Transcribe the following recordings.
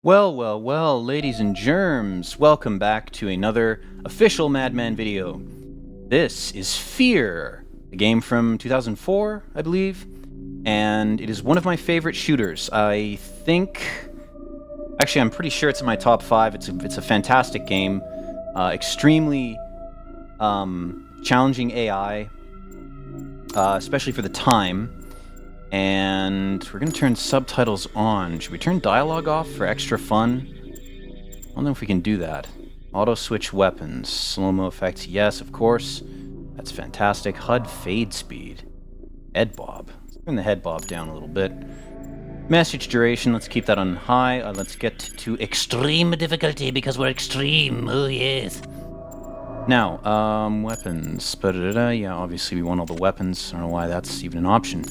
Well, well, well, ladies and germs, welcome back to another official Madman video. This is f.e.a.r, a game from 2004, I believe, and it is one of my favorite shooters. Actually, I'm pretty sure it's in my top 5. It's a fantastic game, extremely challenging AI, especially for the time. And we're going to turn subtitles on. Should we turn dialogue off for extra fun? I don't know if we can do that. Auto switch weapons. Slow-mo effects, yes, of course. That's fantastic. HUD fade speed. Head bob. Let's turn the head bob down a little bit. Message duration, let's keep that on high. Let's get to extreme difficulty because we're extreme. Oh, yes. Now, weapons. Yeah, obviously we want all the weapons. I don't know why that's even an option.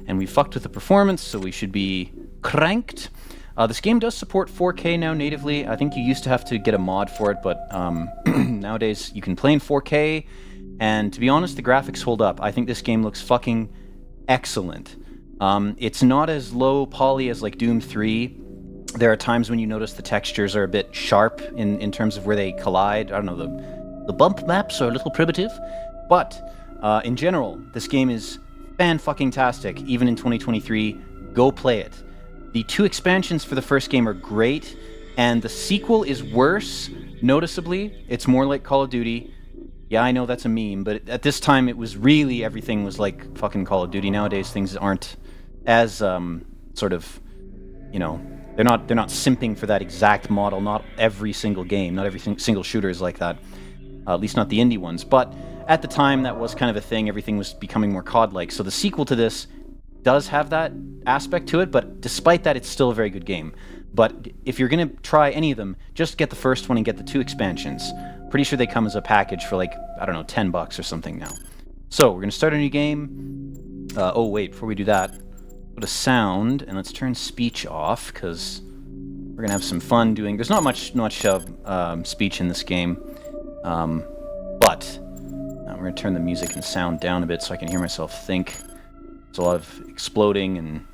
And we fucked with the performance, so we should be cranked. This game does support 4K now natively. I think you used to have to get a mod for it, but nowadays you can play in 4K. And to be honest, the graphics hold up. I think this game looks fucking excellent. It's not as low poly as like Doom 3. There are times when you notice the textures are a bit sharp in terms of where they collide. I don't know, the bump maps are a little primitive. But in general, this game is fan-fucking-tastic, even in 2023. Go play it. The 2 expansions for the first game are great, and the sequel is worse, noticeably. It's more like Call of Duty. Yeah, I know that's a meme, but at this time it was really, everything was like fucking Call of Duty. Nowadays things aren't as, sort of, you know, they're not simping for that exact model. Not every single game, not every single shooter is like that. At least not the indie ones, but at the time, that was kind of a thing. Everything was becoming more COD-like. So the sequel to this does have that aspect to it, but despite that, it's still a very good game. But if you're going to try any of them, just get the first one and get the 2 expansions. Pretty sure they come as a package for like, I don't know, $10 or something now. So we're going to start a new game. Oh, wait, before we do that, go to sound, and let's turn speech off, because we're going to have some fun doing... There's not much speech in this game, but... we're going to turn the music and sound down a bit so I can hear myself think. There's a lot of exploding and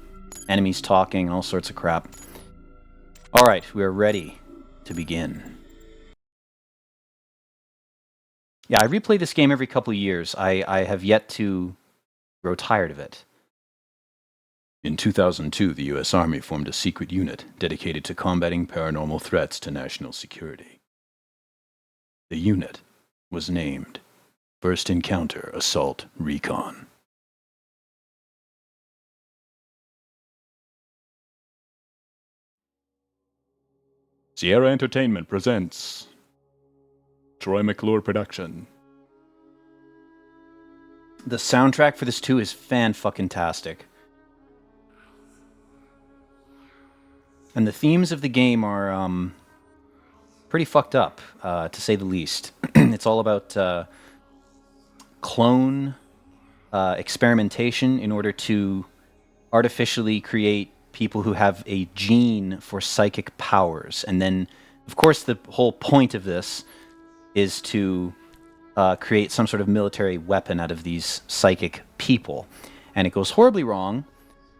enemies talking and all sorts of crap. Alright, we are ready to begin. Yeah, I replay this game every couple of years. I have yet to grow tired of it. In 2002, the U.S. Army formed a secret unit dedicated to combating paranormal threats to national security. The unit was named First Encounter Assault Recon. Sierra Entertainment presents Troy McClure production. The soundtrack for this too is fan-fucking-tastic. And the themes of the game are pretty fucked up, to say the least. It's all about clone experimentation in order to artificially create people who have a gene for psychic powers. And then, of course, the whole point of this is to create some sort of military weapon out of these psychic people. And it goes horribly wrong.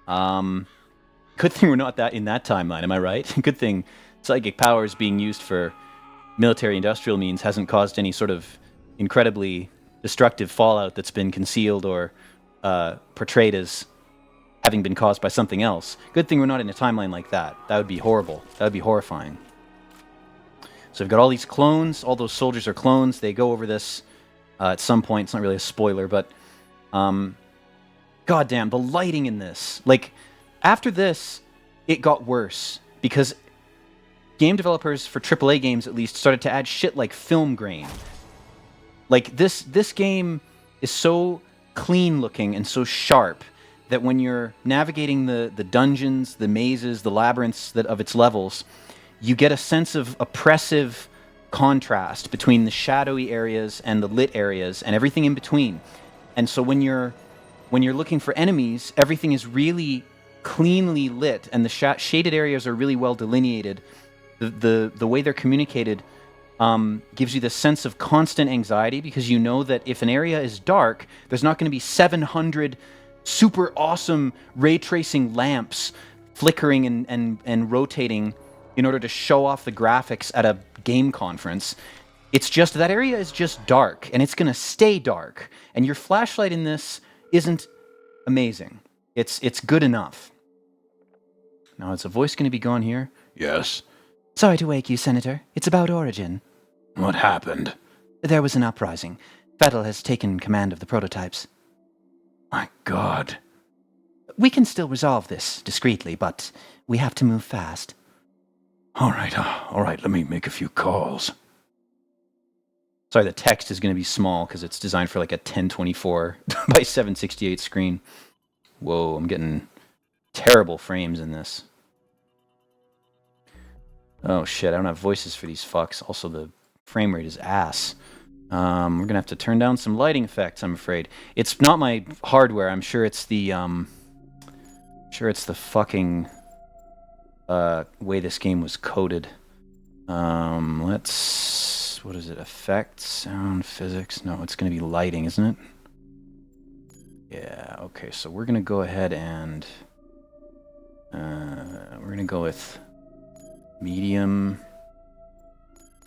Good thing we're not in that timeline, am I right? Good thing psychic powers being used for military-industrial means hasn't caused any sort of incredibly destructive fallout that's been concealed or portrayed as having been caused by something else. Good thing we're not in a timeline like that. That would be horrible. That would be horrifying. So we've got all these clones. All those soldiers are clones. They go over this at some point. It's not really a spoiler, but goddamn, the lighting in this. Like, after this, it got worse because game developers for AAA games, at least, started to add shit like film grain. Like, this game is so clean-looking and so sharp that when you're navigating the dungeons, the mazes, the labyrinths of its levels, you get a sense of oppressive contrast between the shadowy areas and the lit areas and everything in between. And so when you're looking for enemies, everything is really cleanly lit, and the shaded areas are really well delineated. The way they're communicated gives you this sense of constant anxiety because you know that if an area is dark, there's not going to be 700 super awesome ray tracing lamps flickering and rotating in order to show off the graphics at a game conference. It's just that area is just dark, and it's going to stay dark. And your flashlight in this isn't amazing. It's good enough. Now, is a voice going to be gone here? Yes. Sorry to wake you, Senator. It's about Origin. What happened? There was an uprising. f.e.a.r has taken command of the prototypes. My God. We can still resolve this discreetly, but we have to move fast. All right, let me make a few calls. Sorry, the text is going to be small because it's designed for like a 1024 by 768 screen. Whoa, I'm getting terrible frames in this. Oh shit, I don't have voices for these fucks. Also, the frame rate is ass. We're going to have to turn down some lighting effects, I'm afraid. It's not my hardware. I'm sure it's the fucking way this game was coded. Let's... What is it? Effects, sound, physics? No, it's going to be lighting, isn't it? Yeah, okay, so we're going to go ahead and... we're going to go with medium.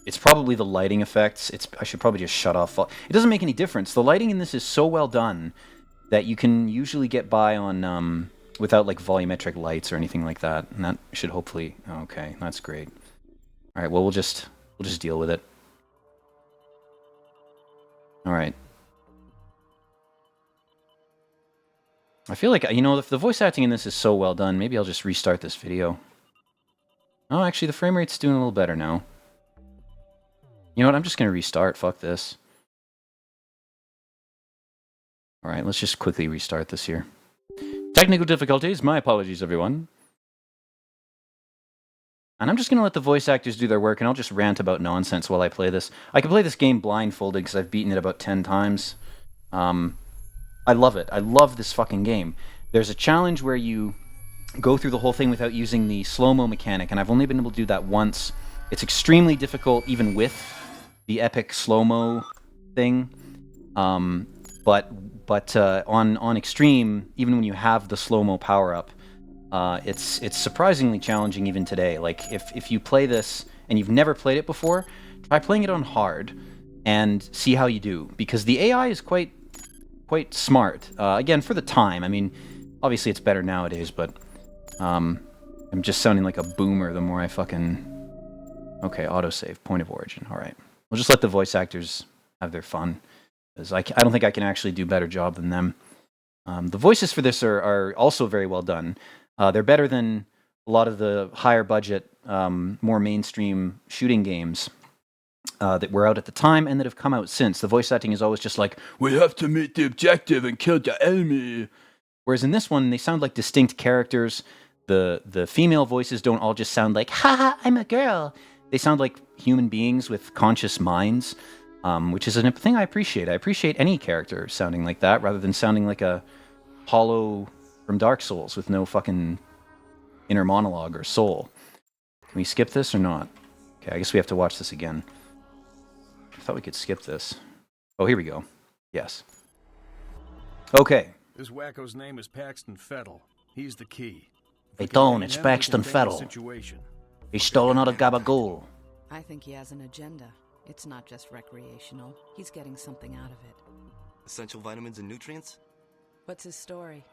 It's probably the lighting effects. I should probably just shut off... It doesn't make any difference. The lighting in this is so well done that you can usually get by on... without like volumetric lights or anything like that. And that should hopefully... Okay, that's great. Alright, well we'll just deal with it. Alright. I feel like, you know, if the voice acting in this is so well done, maybe I'll just restart this video. Oh, actually the frame rate's doing a little better now. You know what, I'm just going to restart. Fuck this. Alright, let's just quickly restart this here. Technical difficulties, my apologies everyone. And I'm just going to let the voice actors do their work, and I'll just rant about nonsense while I play this. I can play this game blindfolded because I've beaten it about 10 times. I love it. I love this fucking game. There's a challenge where you go through the whole thing without using the slow-mo mechanic, and I've only been able to do that once. It's extremely difficult even with the epic slow-mo thing. But on extreme, even when you have the slow-mo power-up, it's surprisingly challenging even today. Like, if you play this and you've never played it before, try playing it on hard and see how you do. Because the AI is quite smart. Again, for the time. I mean, obviously it's better nowadays, but I'm just sounding like a boomer the more I fucking... Okay, autosave, point of origin. Alright. We'll just let the voice actors have their fun. Because I don't think I can actually do a better job than them. The voices for this are also very well done. They're better than a lot of the higher budget, more mainstream shooting games that were out at the time and that have come out since. The voice acting is always just like, we have to meet the objective and kill the enemy. Whereas in this one, they sound like distinct characters. The female voices don't all just sound like, ha, I'm a girl. They sound like human beings with conscious minds, which is a thing I appreciate. I appreciate any character sounding like that rather than sounding like a hollow from Dark Souls with no fucking inner monologue or soul. Can we skip this or not? Okay, I guess we have to watch this again. I thought we could skip this. Oh, here we go. Yes. Okay. This wacko's name is Paxton Fettel. He's the key. Hey, Don, it's Paxton Fettel. He's stolen out of Gabagool. I think he has an agenda. It's not just recreational. He's getting something out of it. Essential vitamins and nutrients? What's his story?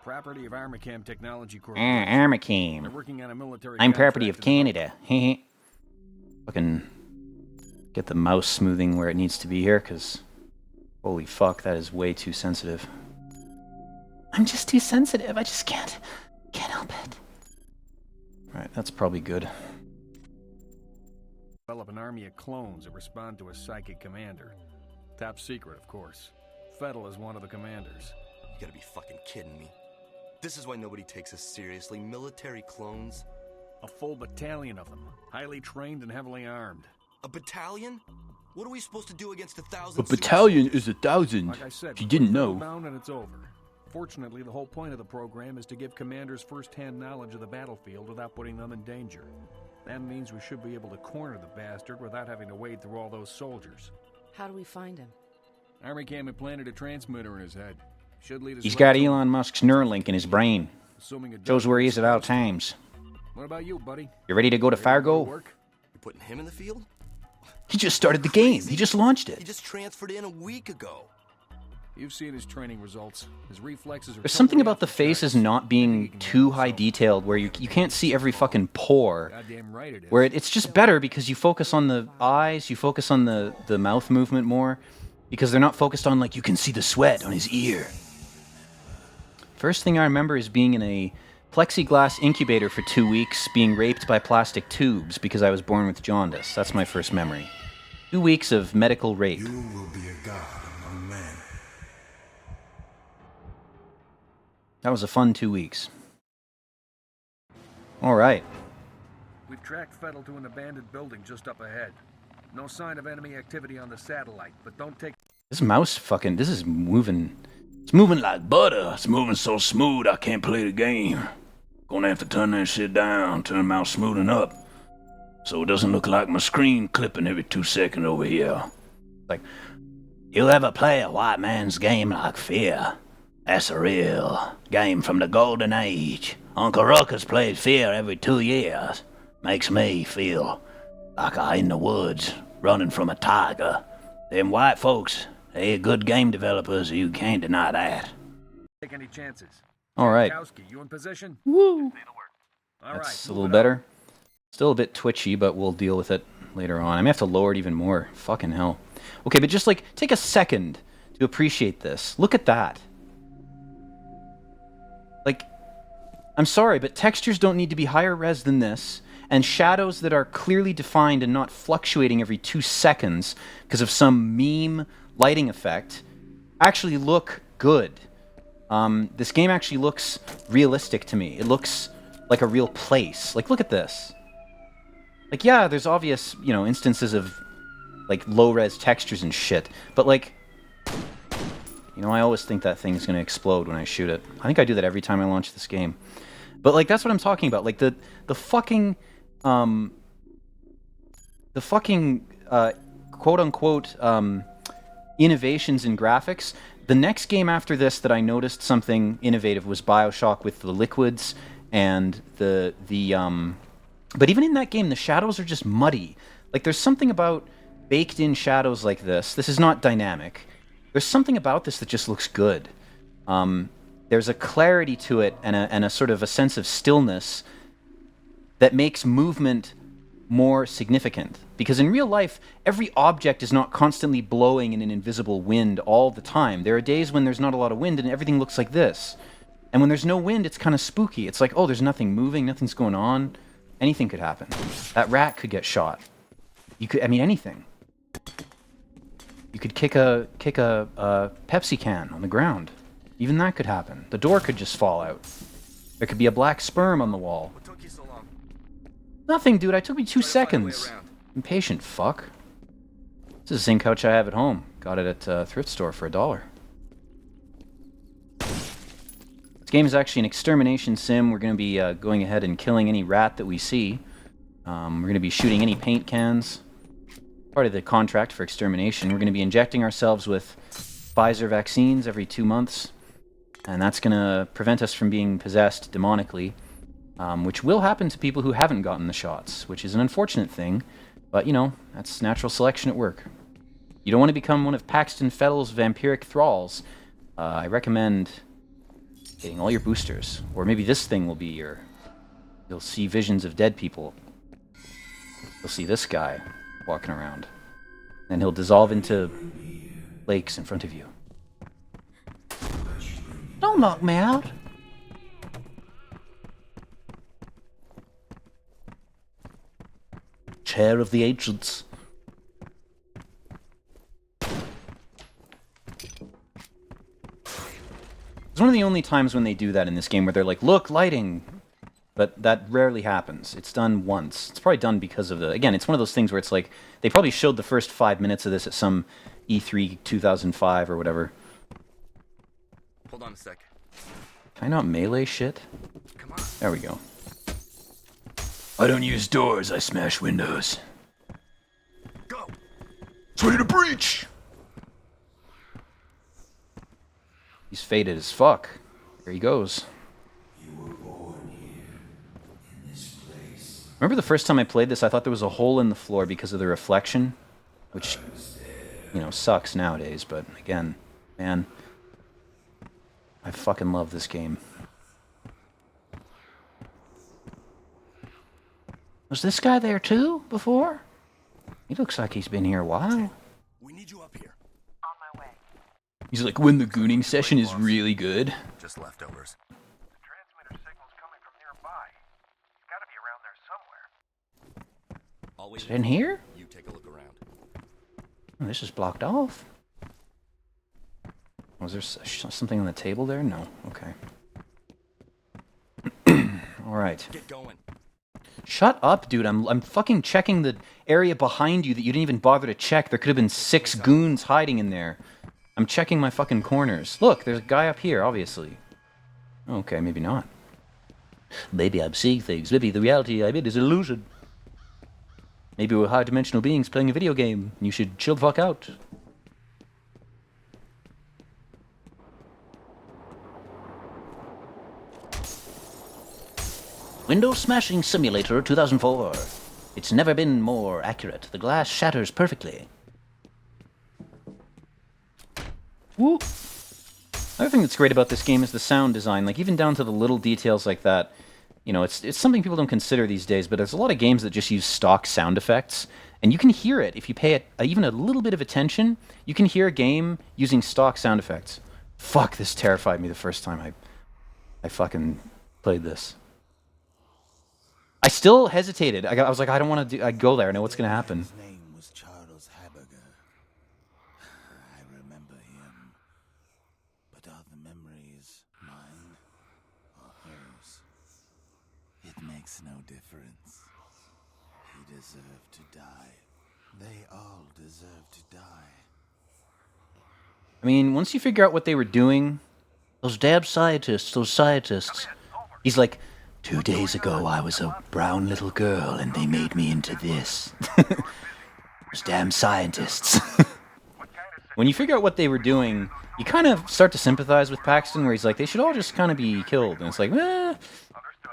Property of Armacam Technology Corporation. Armacam. They're working on a military I'm property of Canada. Fucking get the mouse smoothing where it needs to be here, because holy fuck, that is way too sensitive. I'm just too sensitive. I just can't help it. Alright, that's probably good. Develop an army of clones that respond to a psychic commander. Top secret, of course. Fettel is one of the commanders. You gotta be fucking kidding me. This is why nobody takes us seriously. Military clones? A full battalion of them. Highly trained and heavily armed. A battalion? What are we supposed to do against 1,000? A battalion is 1,000. Like I said, if you didn't know. Bound and it's over. Fortunately, the whole point of the program is to give commanders first-hand knowledge of the battlefield without putting them in danger. That means we should be able to corner the bastard without having to wade through all those soldiers. How do we find him? Armacam implanted a transmitter in his head. Should lead us. He's got Elon Musk's Neuralink in his brain. Shows where he is at all times. What about you, buddy? You ready to go to Ready to Fargo? work? You're putting him in the field? He just started the game. He just launched He it. just transferred in a week ago. You've seen his training results. His reflexes are. There's something totally about off the faces charts. not Maybe being he can too handle high himself. detailed where you can't see every fucking pore. Goddamn right it is. Where it's just better because you focus on the eyes, you focus on the mouth movement more, because they're not focused on, like, you can see the sweat on his ear. First thing I remember is being in a plexiglass incubator for 2 weeks, being raped by plastic tubes because I was born with jaundice. That's my first memory. 2 weeks of medical rape. You will be a god among men. That was a fun 2 weeks. All right. We've tracked Fettel to an abandoned building just up ahead. No sign of enemy activity on the satellite, but don't take. This mouse fucking, this is moving. It's moving like butter. It's moving so smooth I can't play the game. Gonna have to turn that shit down, turn the mouse smoothing up, so it doesn't look like my screen clipping every 2 seconds over here. Like, you ever play a white man's game like f.e.a.r? That's a real game from the golden age. Uncle Ruckus played f.e.a.r every 2 years. Makes me feel like I in the woods, running from a tiger. Them white folks, they good game developers, you can't deny that. Take any chances. All right. Kowski, you in position? Woo! All That's right, a move little it better. up. Still a bit twitchy, but we'll deal with it later on. I may have to lower it even more. Fucking hell. Okay, but just, like, take a second to appreciate this. Look at that. Like, I'm sorry, but textures don't need to be higher res than this, and shadows that are clearly defined and not fluctuating every 2 seconds because of some meme lighting effect actually look good. This game actually looks realistic to me. It looks like a real place. Like, look at this. Like, yeah, there's obvious, you know, instances of, like, low-res textures and shit, but, like, you know, I always think that thing's gonna explode when I shoot it. I think I do that every time I launch this game. But, like, that's what I'm talking about. Like, the fucking, quote-unquote, innovations in graphics. The next game after this that I noticed something innovative was BioShock with the liquids and but even in that game, the shadows are just muddy. Like, there's something about baked-in shadows like this. This is not dynamic. There's something about this that just looks good. There's a clarity to it and a sort of a sense of stillness that makes movement more significant. Because in real life, every object is not constantly blowing in an invisible wind all the time. There are days when there's not a lot of wind and everything looks like this. And when there's no wind, it's kind of spooky. It's like, oh, there's nothing moving, nothing's going on. Anything could happen. That rat could get shot. You could, I mean, anything. You could kick a Pepsi can on the ground. Even that could happen. The door could just fall out. There could be a black sperm on the wall. What took you so long? Nothing, dude. I took me 2 Try to find a way seconds. around. Impatient fuck. This is the same couch I have at home. Got it at a thrift store for $1. This game is actually an extermination sim. We're going to be going ahead and killing any rat that we see. We're going to be shooting any paint cans. Part of the contract for extermination. We're going to be injecting ourselves with Pfizer vaccines every 2 months. And that's going to prevent us from being possessed demonically. Which will happen to people who haven't gotten the shots, which is an unfortunate thing. But, you know, that's natural selection at work. You don't want to become one of Paxton Fettel's vampiric thralls. I recommend getting all your boosters. Or maybe this thing will be your... You'll see visions of dead people. You'll see this guy walking around. And he'll dissolve into lakes in front of you. Don't knock me out. Chair of the Ancients. It's one of the only times when they do that in this game where they're like, look, lighting. But that rarely happens. It's done once. It's probably done because of the... Again, it's one of those things where it's like, they probably showed the first 5 minutes of this at some E3 2005 or whatever. Hold on a sec. Can I not melee shit? Come on. There we go. I don't use doors, I smash windows. Go! It's ready to breach! He's faded as fuck. There he goes. You were born here, in this place. Remember the first time I played this, I thought there was a hole in the floor because of the reflection, which, you know, sucks nowadays, but again, man, I fucking love this game. Was this guy there too, before? He looks like he's been here a while. We need you up here. On my way. He's like, when the gooning session is really good. Just leftovers. The transmitter signal's coming from nearby. It's gotta be around there somewhere. I'll wait Is it in here? You take a look around. Oh, this is blocked off. Was there something on the table there? No. Okay. All right. Get going. Shut up, dude. I'm fucking checking the area behind you that you didn't even bother to check. There could have been 6 goons hiding in there. I'm checking my fucking corners. Look, there's a guy up here, obviously. Okay, maybe not. Maybe I'm seeing things. Maybe the reality I'm in is an illusion. Maybe we're high-dimensional beings playing a video game. You should chill the fuck out. Window Smashing Simulator 2004. It's never been more accurate. The glass shatters perfectly. Woo! Another thing that's great about this game is the sound design. Like, even down to the little details like that. You know, it's something people don't consider these days, but there's a lot of games that just use stock sound effects. And you can hear it. If you pay it even a little bit of attention, you can hear a game using stock sound effects. Fuck, this terrified me the first time I fucking played this. I still hesitated. I was like, I don't want to go there. I know what's going to happen. His name was Charles Haberger. I remember him. But are the memories mine or hers? It makes no difference. He deserved to die. They all deserve to die. I mean, once you figure out what they were doing, those damn scientists, he's like, 2 days ago I was a brown little girl and they made me into this. Those damn scientists. When you figure out what they were doing, you kind of start to sympathize with Paxton, where he's like, they should all just kind of be killed. And it's like, I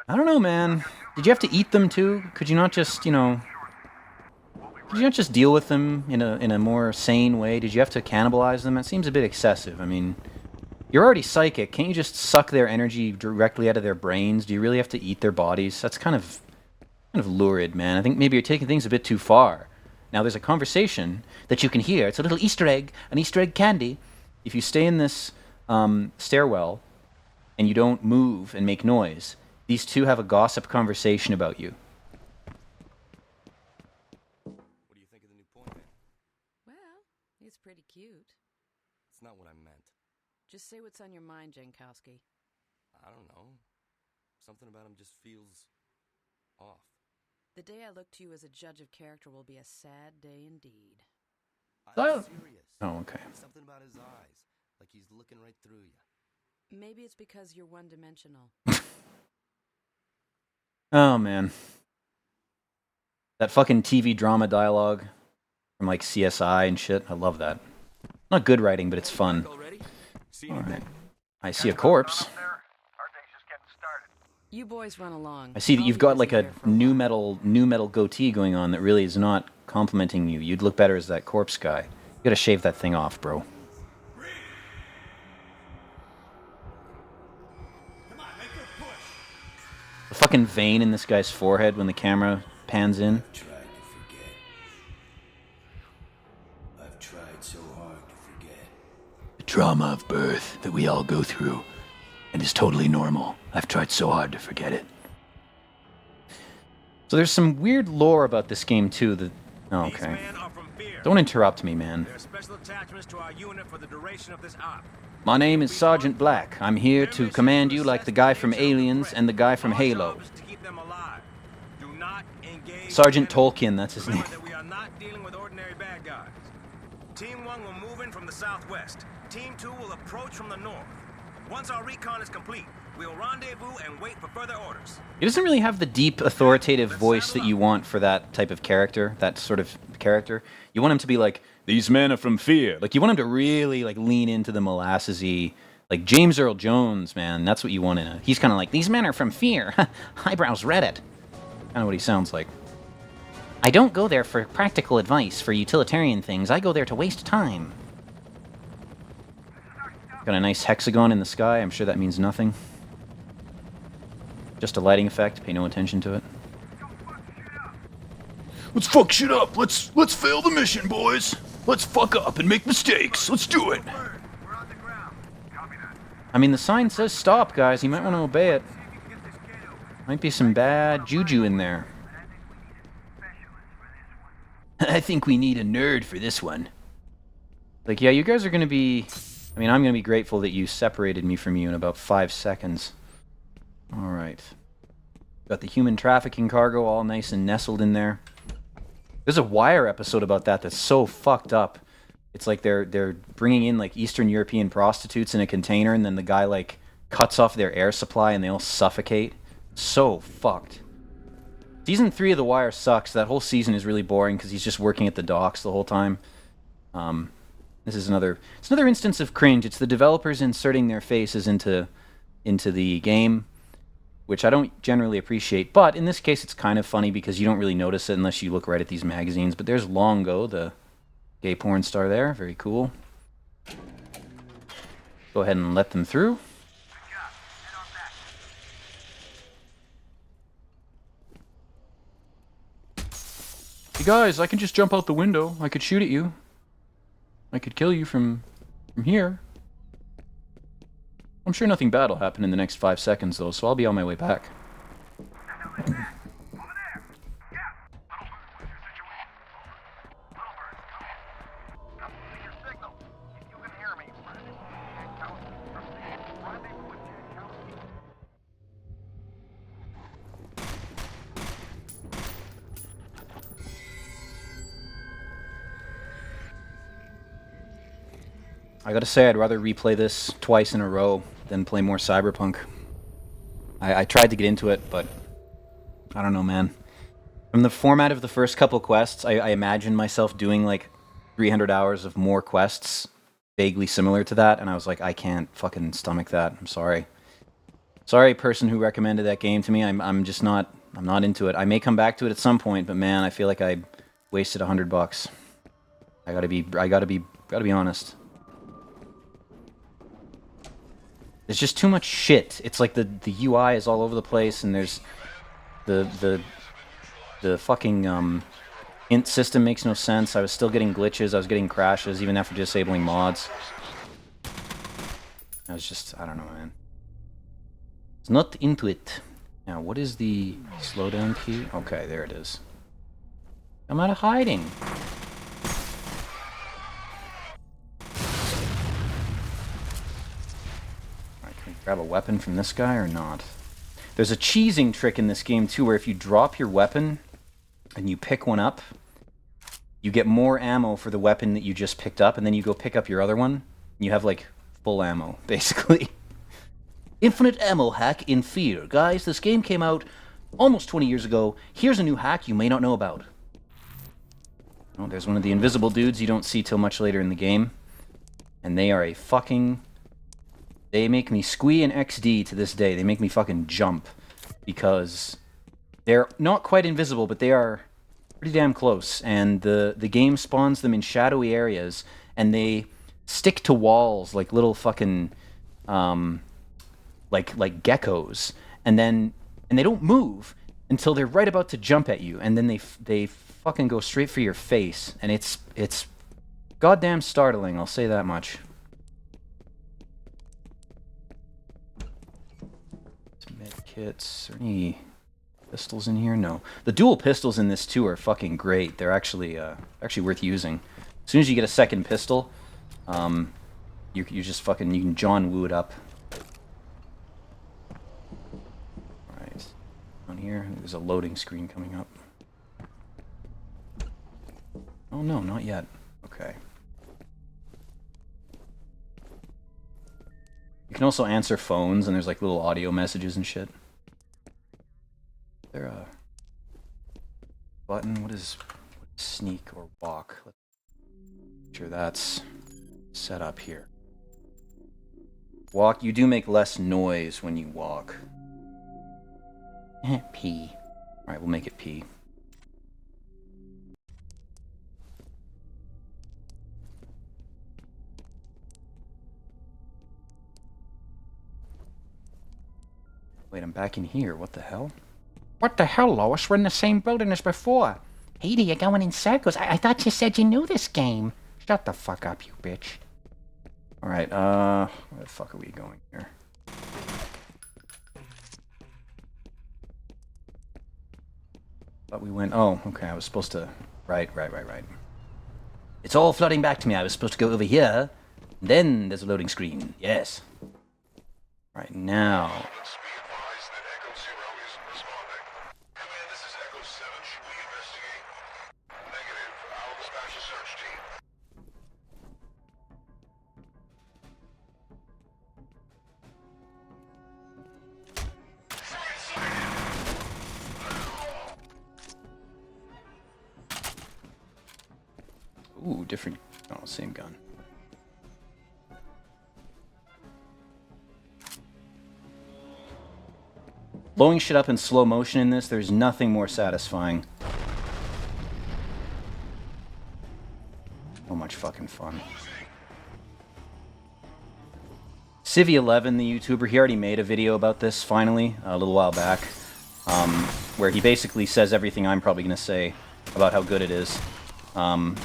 don't know, man. Did you have to eat them too? Could you not just, you know... Could you not just deal with them in a more sane way? Did you have to cannibalize them? That seems a bit excessive. I mean... You're already psychic. Can't you just suck their energy directly out of their brains? Do you really have to eat their bodies? That's kind of lurid, man. I think maybe you're taking things a bit too far. Now, there's a conversation that you can hear. It's a little Easter egg, an Easter egg candy. If you stay in this stairwell and you don't move and make noise, these two have a gossip conversation about you. What do you think of the new point, man? Well, he's pretty cute. It's not what I meant. Just say what's on your mind, Jankowski. I don't know. Something about him just feels off. The day I look to you as a judge of character will be a sad day indeed. I'm serious. Oh, okay. Something about his eyes, like he's looking right through you. Maybe it's because you're one-dimensional. Oh, man. That fucking TV drama dialogue from, like, CSI and shit. I love that. Not good writing, but it's fun. Alright. I see a corpse. You boys run along. I see that you've got, like, a new metal goatee going on that really is not complimenting you. You'd look better as that corpse guy. You gotta shave that thing off, bro. The fucking vein in this guy's forehead when the camera pans in. I've tried so hard to forget. The trauma of birth that we all go through and is totally normal. I've tried so hard to forget it. So there's some weird lore about this game too that... Oh, okay. Don't interrupt me, man. There are special attachments to our unit for the duration of this op. My name is Sergeant Black. I'm here to command you like the guy from Aliens and the guy from Halo. Sergeant Tolkien, that's his name. We are not dealing with ordinary bad guys. Team 1 will move in from the southwest. Team 2 will approach from the north. Once our recon is complete, we'll rendezvous and wait for further orders. He doesn't really have the deep, authoritative voice that you want for that type of character, that sort of character. You want him to be like, these men are from Fear. Like, you want him to really, like, lean into the molassesy, like, James Earl Jones, man. That's what you want in a... He's kind of like, these men are from Fear. Highbrows Reddit. Kind of what he sounds like. I don't go there for practical advice, for utilitarian things. I go there to waste time. Got a nice hexagon in the sky. I'm sure that means nothing. Just a lighting effect. Pay no attention to it. Let's fuck shit up. Let's fail the mission, boys. Let's fuck up and make mistakes. Let's do it. I mean, the sign says stop, guys. You might want to obey it. Might be some bad juju in there. I think we need a nerd for this one. Like, yeah, you guys are going to be... I mean, I'm going to be grateful that you separated me from you in about 5 seconds. Alright. Got the human trafficking cargo all nice and nestled in there. There's a Wire episode about that that's so fucked up. It's like they're bringing in, like, Eastern European prostitutes in a container, and then the guy, like, cuts off their air supply and they all suffocate. So fucked. Season 3 of The Wire sucks. That whole season is really boring because he's just working at the docks the whole time. This is another instance of cringe. It's the developers inserting their faces into the game, which I don't generally appreciate. But in this case, it's kind of funny because you don't really notice it unless you look right at these magazines. But there's Longo, the gay porn star there. Very cool. Go ahead and let them through. Hey guys, I can just jump out the window. I could shoot at you. I could kill you from here. I'm sure nothing bad will happen in the next 5 seconds, though, so I'll be on my way back. I gotta say, I'd rather replay this twice in a row than play more Cyberpunk. I tried to get into it, but I don't know, man. From the format of the first couple quests, I imagined myself doing like 300 hours of more quests, vaguely similar to that, and I was like, I can't fucking stomach that. I'm sorry. Sorry, person who recommended that game to me. I'm just not. I'm not into it. I may come back to it at some point, but man, I feel like I wasted $100. I gotta be honest. There's just too much shit. It's like the UI is all over the place, and there's the fucking int system makes no sense. I was still getting glitches. I was getting crashes even after disabling mods. I was just, I don't know, man. It's not into it. Now, what is the slowdown key? Okay, there it is. I'm out of hiding. Grab a weapon from this guy or not? There's a cheesing trick in this game too, where if you drop your weapon and you pick one up, you get more ammo for the weapon that you just picked up, and then you go pick up your other one, and you have like full ammo, basically. Infinite ammo hack in f.e.a.r. Guys, this game came out almost 20 years ago. Here's a new hack you may not know about. Oh, there's one of the invisible dudes you don't see till much later in the game. And they are a fucking... They make me squee in XD to this day. They make me fucking jump. Because they're not quite invisible, but they are pretty damn close. And the game spawns them in shadowy areas, and they stick to walls like little fucking... like geckos. And they don't move until they're right about to jump at you. And then they fucking go straight for your face. And it's goddamn startling, I'll say that much. Kits. Are there any pistols in here? No. The dual pistols in this too are fucking great. They're actually worth using. As soon as you get a second pistol, you just fucking, you can John Woo it up. Alright. On here, there's a loading screen coming up. Oh no, not yet. Okay. You can also answer phones, and there's like little audio messages and shit. Is there a button? What is sneak or walk? Let's make sure that's set up here. Walk, you do make less noise when you walk. Pee. Alright, we'll make it P. Wait, I'm back in here. What the hell? What the hell, Lois? We're in the same building as before. Ada, you're going in circles. I thought you said you knew this game. Shut the fuck up, you bitch. Alright, where the fuck are we going here? Thought we went... Oh, okay, I was supposed to... Right. It's all flooding back to me. I was supposed to go over here. Then there's a loading screen. Yes. Right now... Let's be advised that Echo Zero isn't responding. Command, this is Echo 7. Should we investigate? Negative. I'll dispatch a search team. Ooh, different... Oh, same gun. Blowing shit up in slow motion in this, there's nothing more satisfying. So much fucking fun. Civi11, the YouTuber, he already made a video about this, finally, a little while back, where he basically says everything I'm probably going to say about how good it is. I'm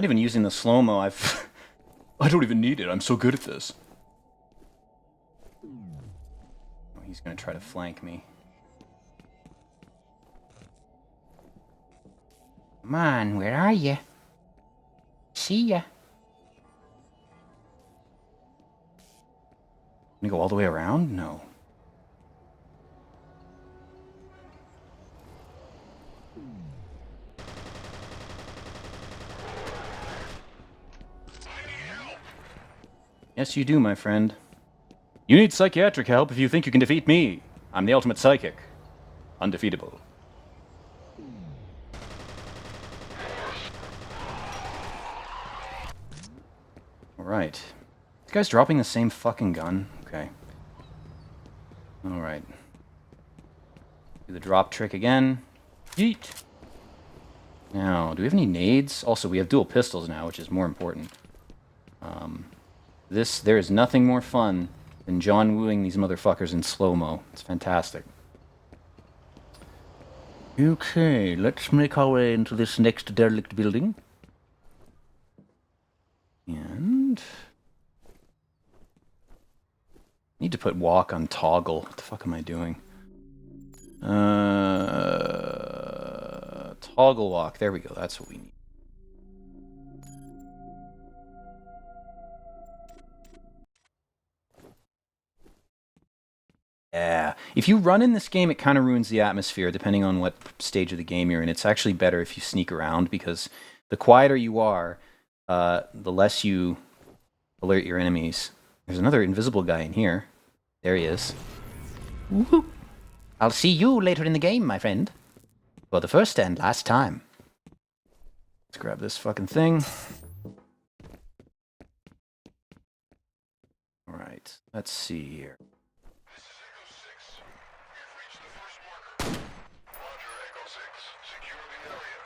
not even using the slow-mo, I don't even need it, I'm so good at this. Oh, he's gonna try to flank me. Come on, where are you? See ya. Gonna go all the way around? No. Yes, you do, my friend. You need psychiatric help if you think you can defeat me. I'm the ultimate psychic. Undefeatable. Alright. This guy's dropping the same fucking gun? Okay. Alright. Do the drop trick again. Yeet! Now, do we have any nades? Also, we have dual pistols now, which is more important. There is nothing more fun than John wooing these motherfuckers in slow-mo. It's fantastic. Okay, let's make our way into this next derelict building. And... need to put walk on toggle. What the fuck am I doing? Toggle walk. There we go. That's what we need. Yeah. If you run in this game, it kind of ruins the atmosphere, depending on what stage of the game you're in. It's actually better if you sneak around, because the quieter you are, the less you alert your enemies. There's another invisible guy in here. There he is. Woohoo! I'll see you later in the game, my friend. For the first and last time. Let's grab this fucking thing. Alright, let's see here. This is Echo 6. We've reached the first marker. Roger, Echo 6. Secure the area.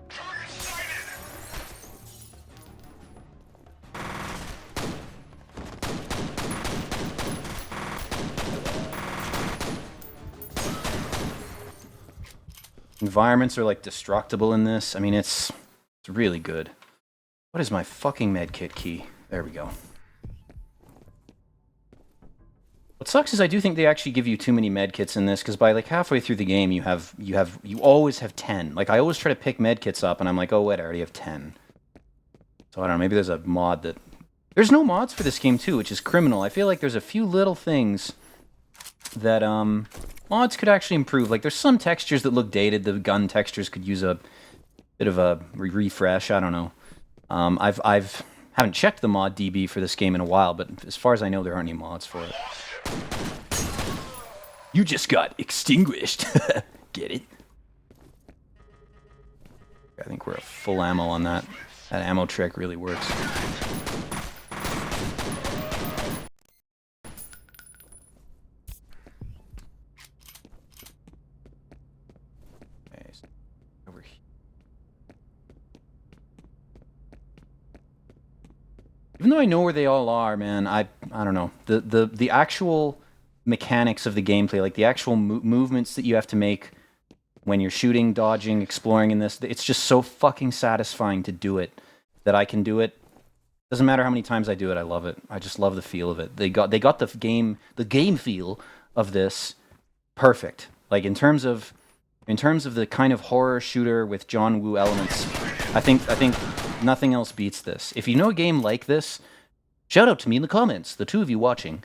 Target sighted! Environments are like destructible in this. I mean, it's really good. What is my fucking medkit key? There we go. What sucks is I do think they actually give you too many medkits in this, because by like halfway through the game you always have 10. Like I always try to pick medkits up and I'm like, oh wait, I already have 10. So I don't know, maybe there's a mod that... There's no mods for this game too, which is criminal. I feel like there's a few little things that mods could actually improve. Like there's some textures that look dated. The gun textures could use a bit of a refresh. I don't know. I've Haven't checked the mod DB for this game in a while, but as far as I know, there aren't any mods for it. You just got extinguished. Get it? I think we're at full ammo on that. That ammo trick really works. Okay, so over here. Even though I know where they all are, man, I don't know. The actual mechanics of the gameplay, like the actual movements that you have to make when you're shooting, dodging, exploring in this, it's just so fucking satisfying to do it that I can do it. Doesn't matter how many times I do it, I love it. I just love the feel of it. They got the game feel of this perfect. Like in terms of the kind of horror shooter with John Woo elements, I think nothing else beats this. If you know a game like this, shout out to me in the comments, the two of you watching.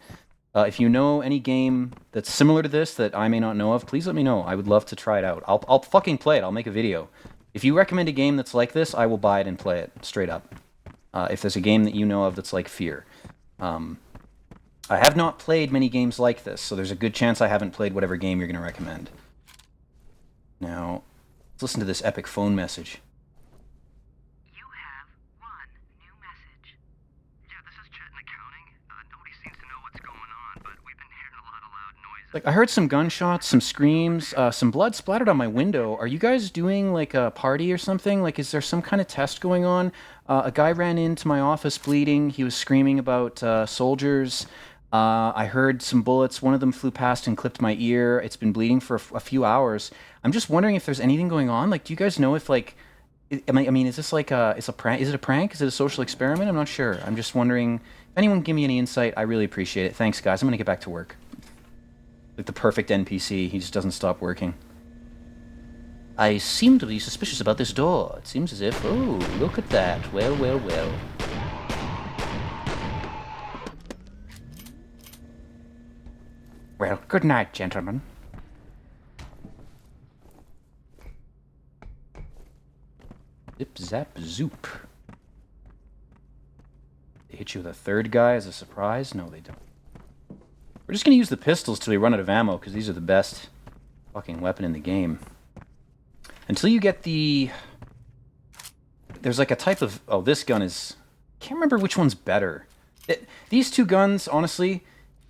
If you know any game that's similar to this that I may not know of, please let me know. I would love to try it out. I'll fucking play it. I'll make a video. If you recommend a game that's like this, I will buy it and play it, straight up. If there's a game that you know of that's like F.e.a.r. I have not played many games like this, so there's a good chance I haven't played whatever game you're going to recommend. Now, let's listen to this epic phone message. Like, I heard some gunshots, some screams, some blood splattered on my window. Are you guys doing, like, a party or something? Like, is there some kind of test going on? A guy ran into my office bleeding. He was screaming about soldiers. I heard some bullets. One of them flew past and clipped my ear. It's been bleeding for a few hours. I'm just wondering if there's anything going on. Like, do you guys know if, like... I mean, is this like is it a prank? Is it a social experiment? I'm not sure. I'm just wondering. If anyone can give me any insight, I really appreciate it. Thanks, guys. I'm going to get back to work. Like the perfect NPC, he just doesn't stop working. I seem to be suspicious about this door. It seems as if... Oh, look at that. Well, well, well. Well, good night, gentlemen. Zip, zap, zoop. They hit you with a third guy as a surprise? No, they don't. We're just going to use the pistols till we run out of ammo, because these are the best fucking weapon in the game. Until you get the... There's like a type of... Oh, this gun is... I can't remember which one's better. These two guns, honestly,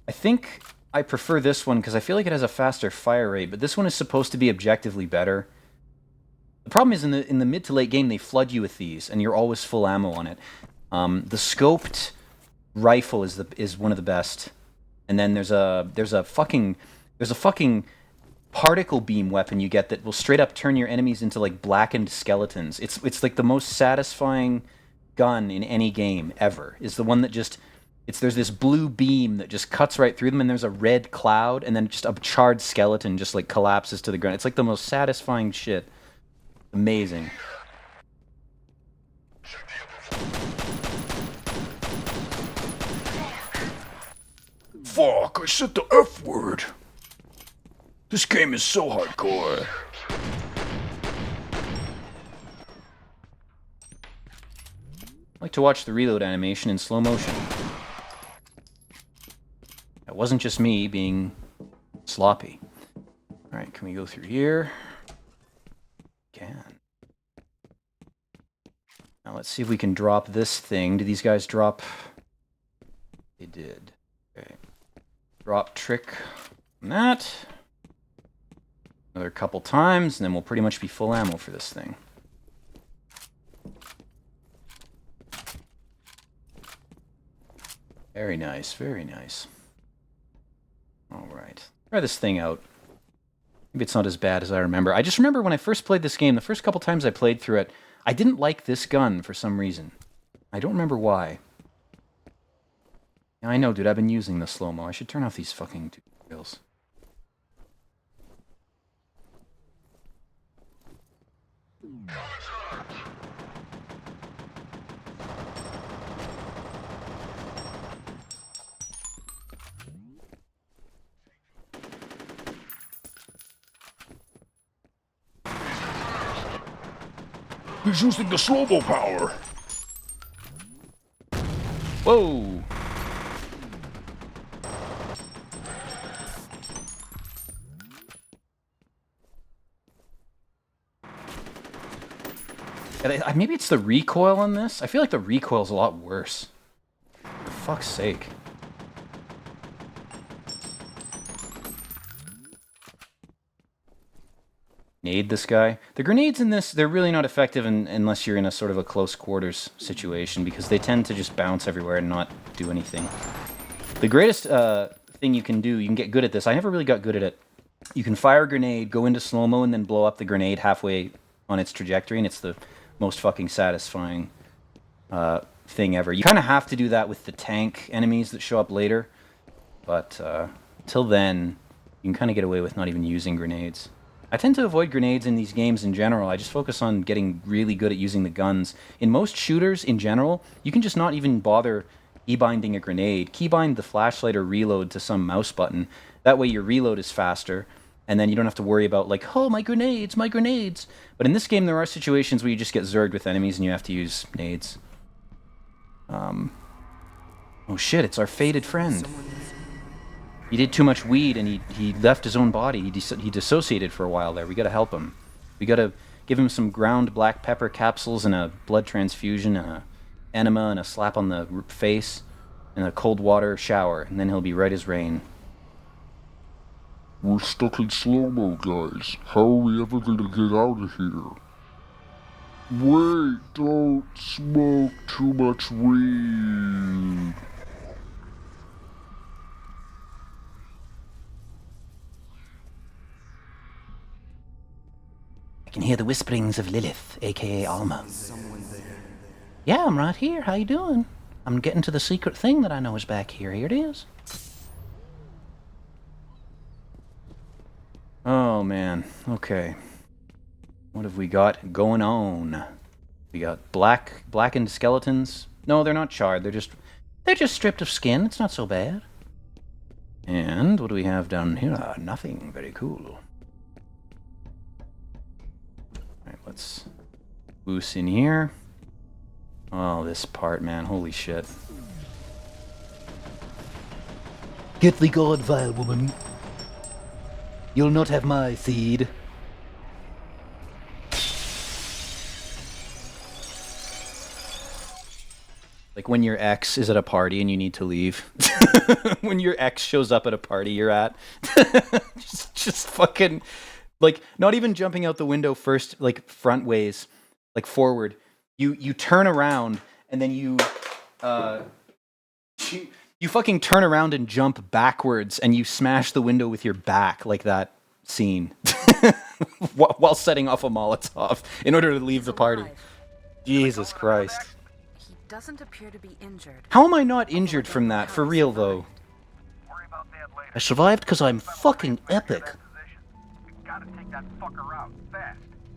I think I prefer this one, because I feel like it has a faster fire rate, but this one is supposed to be objectively better. The problem is in the mid to late game, they flood you with these, and you're always full ammo on it. The scoped rifle is one of the best. And then there's a fucking particle beam weapon you get that will straight up turn your enemies into like blackened skeletons. It's like the most satisfying gun in any game ever. Is the one that just there's this blue beam that just cuts right through them, and there's a red cloud, and then just a charred skeleton just like collapses to the ground. It's like the most satisfying shit. Amazing. Fuck, I said the F word. This game is so hardcore. I like to watch the reload animation in slow motion. That wasn't just me being sloppy. Alright, can we go through here? Can. Now let's see if we can drop this thing. Did these guys drop? They did. Okay. Drop trick on that. Another couple times, and then we'll pretty much be full ammo for this thing. Very nice, very nice. Alright. Try this thing out. Maybe it's not as bad as I remember. I just remember when I first played this game, the first couple times I played through it, I didn't like this gun for some reason. I don't remember why. Yeah, I know, dude. I've been using the slow-mo. I should turn off these fucking tutorials. He's using the slow-mo power. Whoa! Maybe it's the recoil on this? I feel like the recoil's a lot worse. For fuck's sake. Nade this guy. The grenades in this, they're really not effective unless you're in a sort of a close quarters situation, because they tend to just bounce everywhere and not do anything. The greatest thing you can do, you can get good at this. I never really got good at it. You can fire a grenade, go into slow-mo, and then blow up the grenade halfway on its trajectory, and it's the most fucking satisfying thing ever. You kind of have to do that with the tank enemies that show up later, but till then, you can kind of get away with not even using grenades. I tend to avoid grenades in these games in general. I just focus on getting really good at using the guns. In most shooters, in general, you can just not even bother keybinding a grenade. Keybind the flashlight or reload to some mouse button. That way your reload is faster, and then you don't have to worry about, like, oh, my grenades, my grenades. But in this game, there are situations where you just get zerged with enemies and you have to use nades. Oh shit, it's our faded friend. He did too much weed and he left his own body. He dissociated for a while there. We gotta help him. We gotta give him some ground black pepper capsules and a blood transfusion and a enema and a slap on the face and a cold water shower, and then he'll be right as rain. We're stuck in slow-mo, guys. How are we ever gonna get out of here? Wait, don't smoke too much weed. I can hear the whisperings of Lilith, aka Alma. Yeah, I'm right here. How you doing? I'm getting to the secret thing that I know is back here. Here it is. Oh man, okay. What have we got going on? We got blackened skeletons. No, they're not charred. They're just stripped of skin. It's not so bad. And what do we have down here? Nothing. Very cool. Alright, let's loose in here. Oh, this part, man. Holy shit. Get thee God, vile woman. You'll not have my seed. Like when your ex is at a party and you need to leave. When your ex shows up at a party you're at. just fucking, like, not even jumping out the window first, like front ways, like forward. You turn around and then you fucking turn around and jump backwards and you smash the window with your back, like that scene. While setting off a Molotov in order to leave the party. Jesus Christ. He doesn't appear to be injured. How am I not injured from that? For real, though. I survived because I'm fucking epic.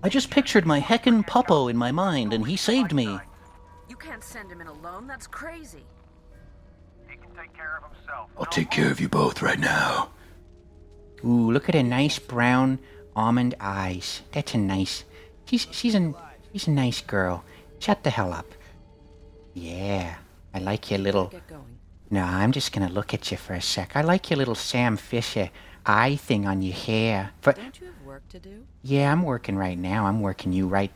I just pictured my heckin' puppo in my mind, and he saved me. You can't send him in alone. That's crazy. I'll take care of you both right now. Ooh, look at her nice brown almond eyes. That's a nice... She's a nice girl. Shut the hell up. Yeah, I like your little... Get going. No, I'm just gonna look at you for a sec. I like your little Sam Fisher eye thing on your hair. Don't you have work to do? Yeah, I'm working right now. I'm working you right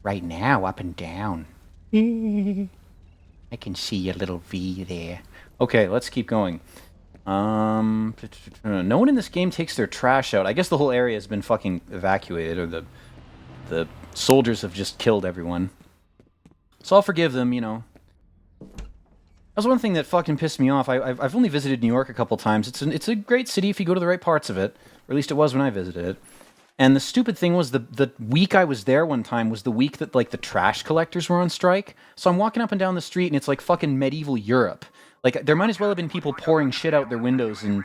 now, up and down. I can see your little V there. Okay, let's keep going. No one in this game takes their trash out. I guess the whole area has been fucking evacuated, or the soldiers have just killed everyone. So I'll forgive them, you know. That was one thing that fucking pissed me off. I've only visited New York a couple times. It's a great city if you go to the right parts of it. Or at least it was when I visited it. And the stupid thing was the week I was there one time was the week that, like, the trash collectors were on strike. So I'm walking up and down the street and it's like fucking medieval Europe. Like, there might as well have been people pouring shit out their windows and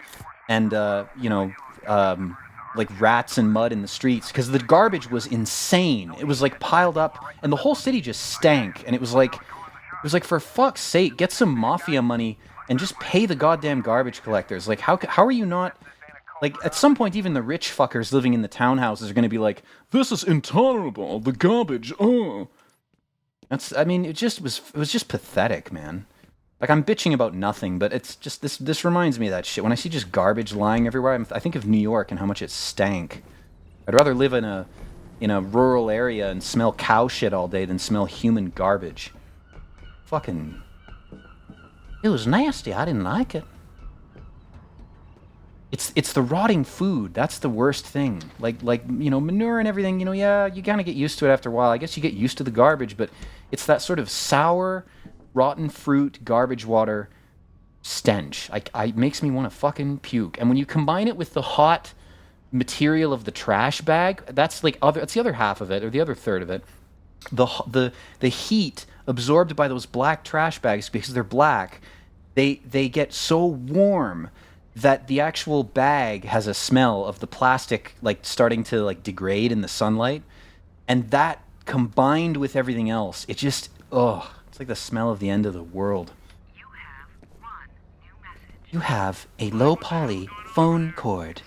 like rats and mud in the streets, because the garbage was insane. It was like piled up and the whole city just stank. And it was like, for fuck's sake, get some mafia money and just pay the goddamn garbage collectors. Like, how are you not... Like, at some point, even the rich fuckers living in the townhouses are going to be like, this is intolerable, the garbage, oh. I mean, it was just pathetic, man. Like, I'm bitching about nothing, but it's just, this reminds me of that shit. When I see just garbage lying everywhere, I think of New York and how much it stank. I'd rather live in a rural area and smell cow shit all day than smell human garbage. Fucking... It was nasty. I didn't like it. It's the rotting food. That's the worst thing. Like manure and everything, yeah, you kind of get used to it after a while. I guess you get used to the garbage, but it's that sort of sour, rotten fruit, garbage water stench. It makes me want to fucking puke. And when you combine it with the hot material of the trash bag, that's the other half of it, or the other third of it. The heat absorbed by those black trash bags, because they're black, they get so warm that the actual bag has a smell of the plastic starting to degrade in the sunlight, and that combined with everything else, it just it's like the smell of the end of the world. You have a low poly phone cord.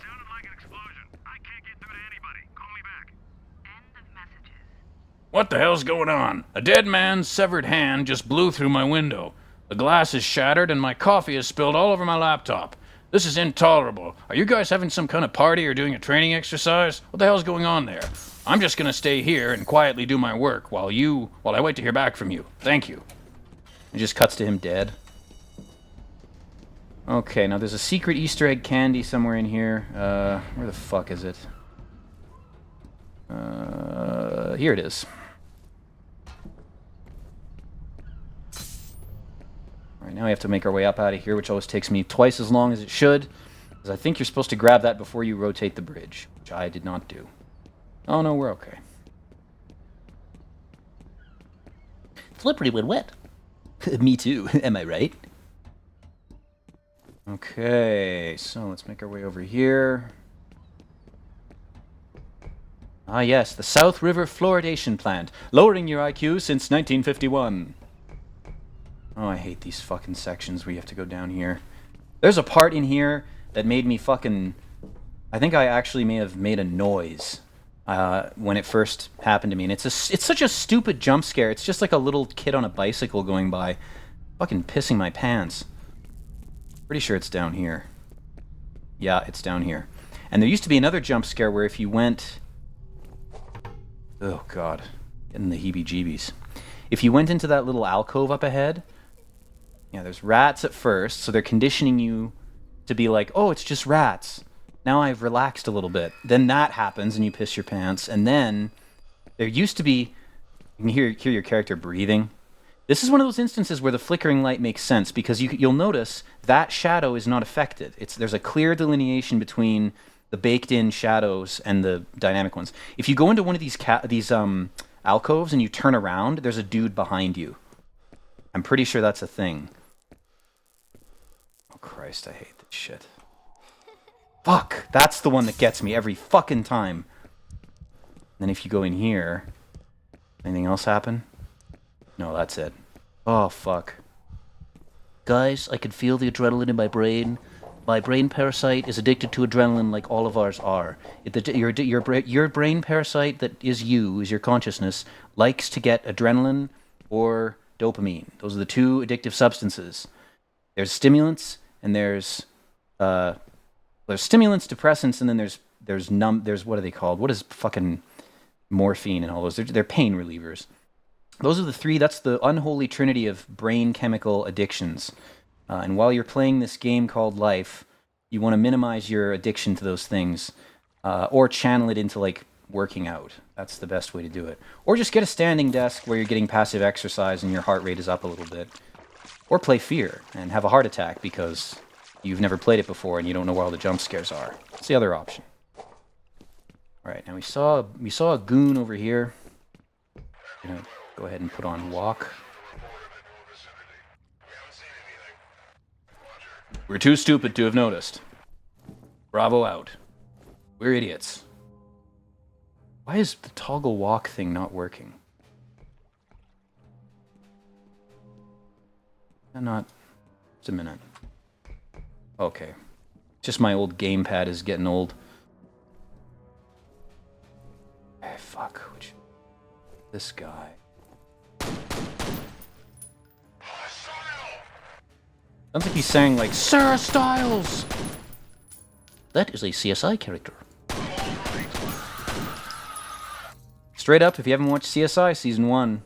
What the hell's going on? A dead man's severed hand just blew through my window. The glass is shattered and my coffee is spilled all over my laptop. This is intolerable. Are you guys having some kind of party or doing a training exercise? What the hell's going on there? I'm just gonna stay here and quietly do my work while I wait to hear back from you. Thank you. It just cuts to him dead. Okay, now there's a secret Easter egg candy somewhere in here. Where the fuck is it? Here it is. Alright, now we have to make our way up out of here, which always takes me twice as long as it should, because I think you're supposed to grab that before you rotate the bridge, which I did not do. Oh no, we're okay. Slippery when wet. Me too, am I right? Okay, so let's make our way over here. Ah yes, the South River Fluoridation Plant, lowering your IQ since 1951. Oh, I hate these fucking sections where you have to go down here. There's a part in here that made me fucking... I think I actually may have made a noise when it first happened to me. And it's such a stupid jump scare. It's just like a little kid on a bicycle going by. Fucking pissing my pants. Pretty sure it's down here. Yeah, it's down here. And there used to be another jump scare where if you went... Oh, God. Getting the heebie-jeebies. If you went into that little alcove up ahead... Yeah, there's rats at first, so they're conditioning you to be like, oh, it's just rats. Now I've relaxed a little bit. Then that happens, and you piss your pants. And then there used to be... You can hear your character breathing. This is one of those instances where the flickering light makes sense, because you'll notice that shadow is not affected. There's a clear delineation between the baked-in shadows and the dynamic ones. If you go into one of these alcoves and you turn around, there's a dude behind you. I'm pretty sure that's a thing. Oh, Christ, I hate this shit. Fuck! That's the one that gets me every fucking time. Then if you go in here... Anything else happen? No, that's it. Oh, fuck. Guys, I can feel the adrenaline in my brain. My brain parasite is addicted to adrenaline like all of ours are. Your brain parasite that is your consciousness, likes to get adrenaline or dopamine. Those are the two addictive substances. There's stimulants and there's stimulants, depressants, and then there's what are they called? What is fucking morphine and all those? They're pain relievers. Those are the three. That's the unholy trinity of brain chemical addictions. And while you're playing this game called life, you want to minimize your addiction to those things, or channel it into working out. That's the best way to do it. Or just get a standing desk where you're getting passive exercise and your heart rate is up a little bit. Or play F.e.a.r. and have a heart attack because you've never played it before and you don't know where all the jump scares are. That's the other option. Alright, now we saw a goon over here. I'm gonna go ahead and put on walk. We're too stupid to have noticed. Bravo out. We're idiots. Why is the toggle walk thing not working? Just a minute. Okay. Just my old gamepad is getting old. Hey, fuck. This guy. Sounds like he's saying, like, Sarah Styles! That is a CSI character. Straight up, if you haven't watched CSI Season 1,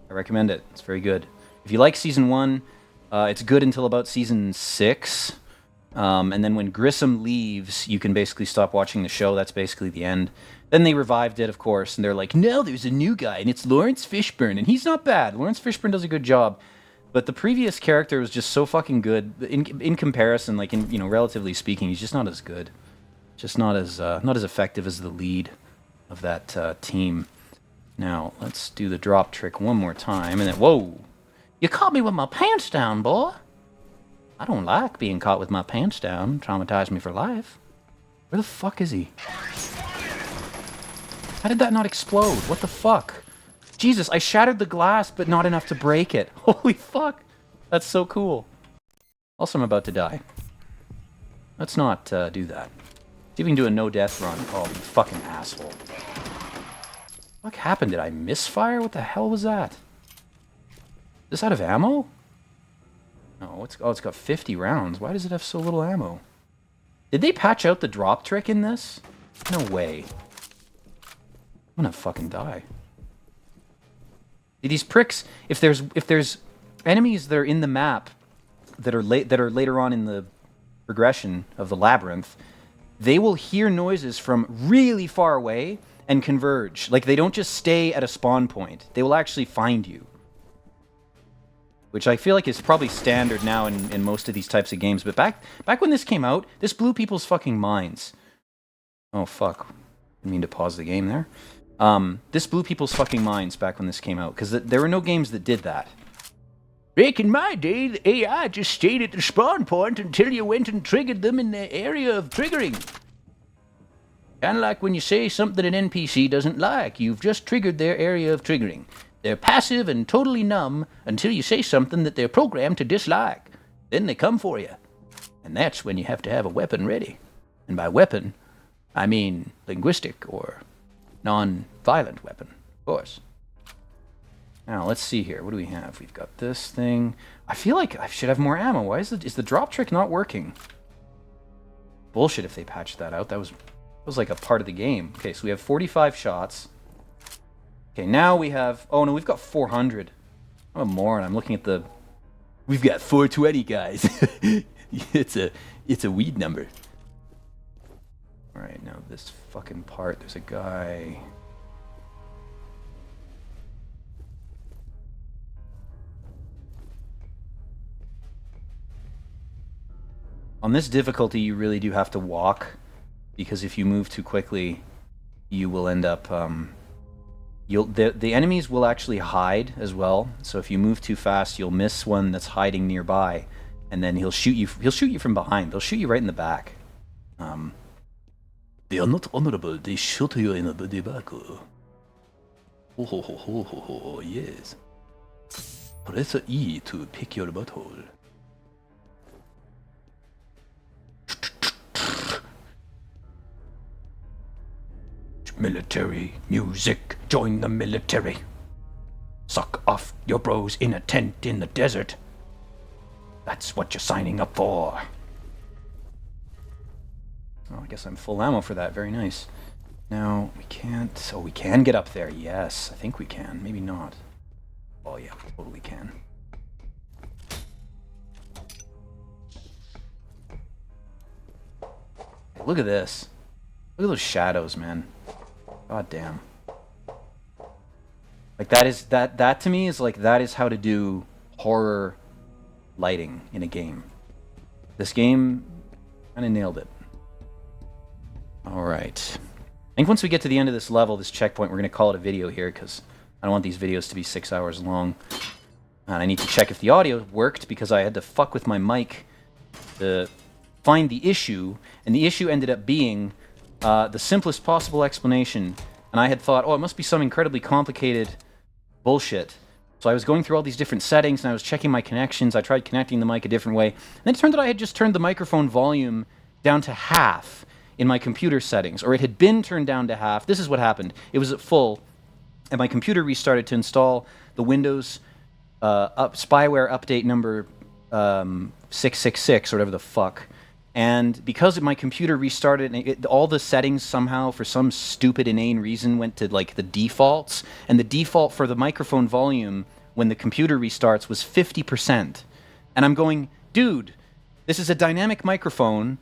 I recommend it. It's very good. If you like Season 1, it's good until about Season 6. And then when Grissom leaves, you can basically stop watching the show. That's basically the end. Then they revived it, of course, and they're like, no, there's a new guy, and it's Lawrence Fishburne, and he's not bad. Lawrence Fishburne does a good job. But the previous character was just so fucking good. In comparison, like, relatively speaking, he's just not as good. Just not as effective as the lead of that team. Now, let's do the drop trick one more time, and then, whoa! You caught me with my pants down, boy! I don't like being caught with my pants down. Traumatized me for life. Where the fuck is he? How did that not explode? What the fuck? Jesus, I shattered the glass, but not enough to break it. Holy fuck! That's so cool. Also, I'm about to die. Let's not do that. See if we can do a no-death run. Oh, you fucking asshole. What happened? Did I misfire? What the hell was that? Is this out of ammo? No, it's got 50 rounds. Why does it have so little ammo? Did they patch out the drop trick in this? No way. I'm gonna fucking die. These pricks, if there's enemies that are in the map that are later on in the progression of the labyrinth, they will hear noises from really far away and converge. Like, they don't just stay at a spawn point. They will actually find you. Which I feel like is probably standard now in most of these types of games. But back when this came out, this blew people's fucking minds. Oh, fuck. Didn't mean to pause the game there. This blew people's fucking minds back when this came out. Because there were no games that did that. Back in my day, the AI just stayed at the spawn point until you went and triggered them in the area of triggering. Kind of like when you say something an NPC doesn't like. You've just triggered their area of triggering. They're passive and totally numb until you say something that they're programmed to dislike. Then they come for you. And that's when you have to have a weapon ready. And by weapon, I mean linguistic or non-violent weapon, of course. Now, let's see here. What do we have? We've got this thing. I feel like I should have more ammo. Why is the drop trick not working? Bullshit if they patched that out. That was like a part of the game. Okay, so we have 45 shots. Okay, now we have... Oh, no, we've got 400. I'm a moron. I'm looking at the... We've got 420, guys. It's a weed number. Alright, now this fucking part. There's a guy... On this difficulty, you really do have to walk, because if you move too quickly, you will end up... The enemies will actually hide as well, so if you move too fast, you'll miss one that's hiding nearby, and then he'll shoot you from behind. They'll shoot you right in the back. They are not honorable, they shoot you in the back. Oh, ho, ho, ho, ho, ho, yes. Press E to pick your butthole. Military music, join the military. Suck off your bros in a tent in the desert. That's what you're signing up for. Oh, I guess I'm full ammo for that. Very nice. Now, we can't... Oh, we can get up there. Yes, I think we can. Maybe not. Oh, yeah, totally can. Look at this. Look at those shadows, man. God damn. Like, that to me is like, that is how to do horror lighting in a game. This game kind of nailed it. Alright. I think once we get to the end of this level, this checkpoint, we're going to call it a video here, because I don't want these videos to be 6 hours long. And I need to check if the audio worked, because I had to fuck with my mic to find the issue, and the issue ended up being the simplest possible explanation. And I had thought, oh, it must be some incredibly complicated bullshit. So I was going through all these different settings, and I was checking my connections. I tried connecting the mic a different way. And then it turned out I had just turned the microphone volume down to half in my computer settings, or it had been turned down to half. This is what happened. It was at full, and my computer restarted to install the Windows spyware update number 666 or whatever the fuck. And because my computer restarted, and all the settings somehow, for some stupid, inane reason, went to like the defaults. And the default for the microphone volume when the computer restarts was 50%. And I'm going, dude, this is a dynamic microphone.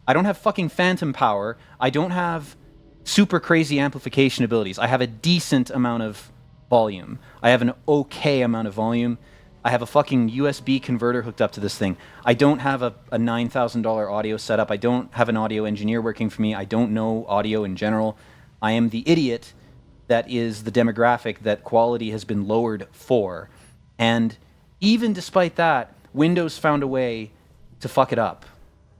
I don't have fucking phantom power. I don't have super crazy amplification abilities. I have a decent amount of volume. I have an okay amount of volume. I have a fucking USB converter hooked up to this thing. I don't have a $9,000 audio setup. I don't have an audio engineer working for me. I don't know audio in general. I am the idiot that is the demographic that quality has been lowered for. And even despite that, Windows found a way to fuck it up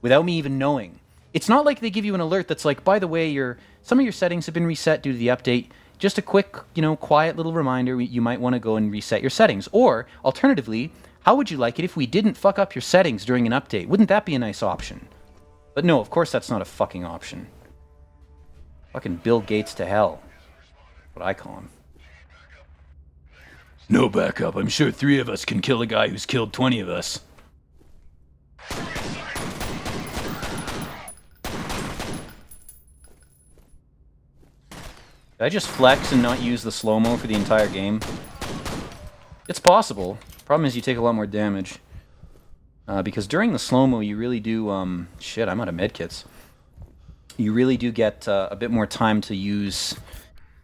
without me even knowing. It's not like they give you an alert that's like, by the way, some of your settings have been reset due to the update. Just a quick, quiet little reminder, you might want to go and reset your settings. Or, alternatively, how would you like it if we didn't fuck up your settings during an update? Wouldn't that be a nice option? But no, of course that's not a fucking option. Fucking Bill Gates to hell. That's what I call him. No backup. I'm sure 3 of us can kill a guy who's killed 20 of us. Did I just flex and not use the slow-mo for the entire game? It's possible. Problem is you take a lot more damage. Because during the slow-mo you really do... shit, I'm out of medkits. You really do get a bit more time to use...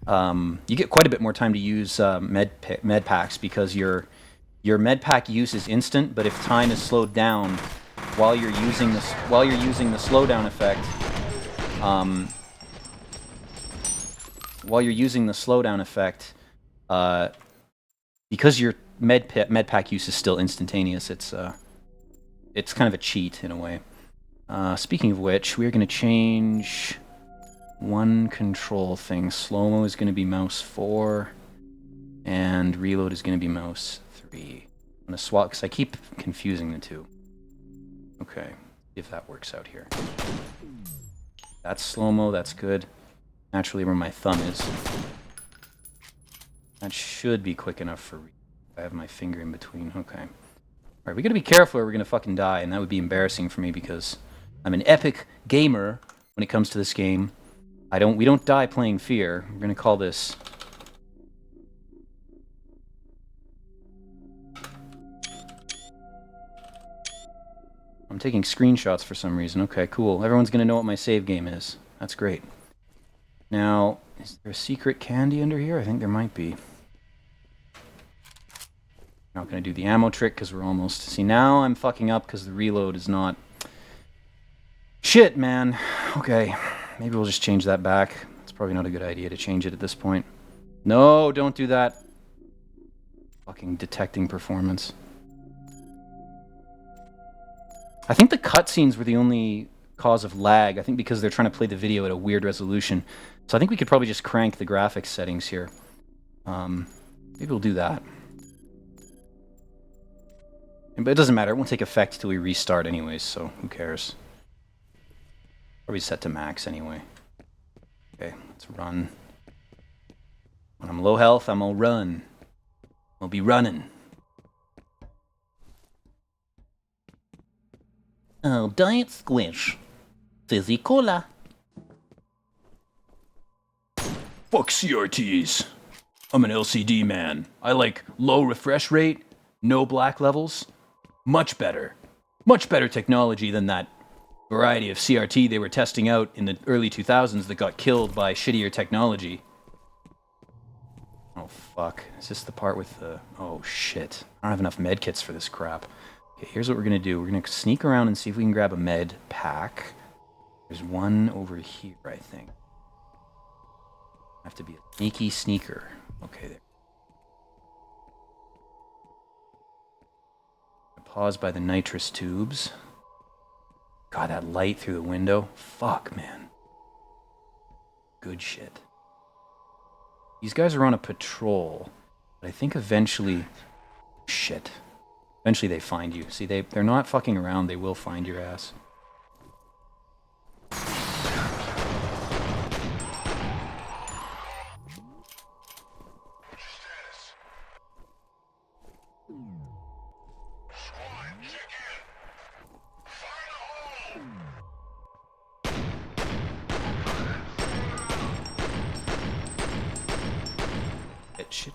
you get quite a bit more time to use med packs because your med pack use is instant, but if time is slowed down while you're using the slowdown effect... while you're using the slowdown effect, because your med pack use is still instantaneous, it's kind of a cheat in a way. Speaking of which, we're going to change one control thing. Slow-mo is going to be mouse 4, and reload is going to be mouse 3. I'm going to swap, because I keep confusing the two. Okay, see if that works out here. That's slow-mo, that's good. Naturally where my thumb is. That should be quick enough for... I have my finger in between. Okay. Alright, we gotta be careful or we're gonna fucking die, and that would be embarrassing for me because I'm an epic gamer when it comes to this game. We don't die playing f.e.a.r. We're gonna call this... I'm taking screenshots for some reason. Okay, cool. Everyone's gonna know what my save game is. That's great. Now, is there a secret candy under here? I think there might be. Not going to do the ammo trick because we're almost... See, now I'm fucking up because the reload is not... Shit, man. Okay, maybe we'll just change that back. It's probably not a good idea to change it at this point. No, don't do that. Fucking detecting performance. I think the cutscenes were the only cause of lag. I think because they're trying to play the video at a weird resolution. So I think we could probably just crank the graphics settings here. Maybe we'll do that. But it doesn't matter. It won't take effect till we restart anyways, so who cares? Probably set to max anyway. Okay, let's run. When I'm low health, I'm gonna run. I'll be running. Oh, diet squish. Fizzy cola. Fuck CRTs. I'm an LCD man. I like low refresh rate, no black levels. Much better. Much better technology than that variety of CRT they were testing out in the early 2000s that got killed by shittier technology. Oh, fuck. Is this the part with the... Oh, shit. I don't have enough med kits for this crap. Okay, here's what we're going to do. We're going to sneak around and see if we can grab a med pack. There's one over here, I think. Have to be a sneaky sneaker. Okay, there. Pause by the nitrous tubes. God, that light through the window. Fuck, man. Good shit. These guys are on a patrol. But I think eventually... Shit. Eventually they find you. See, they're not fucking around. They will find your ass.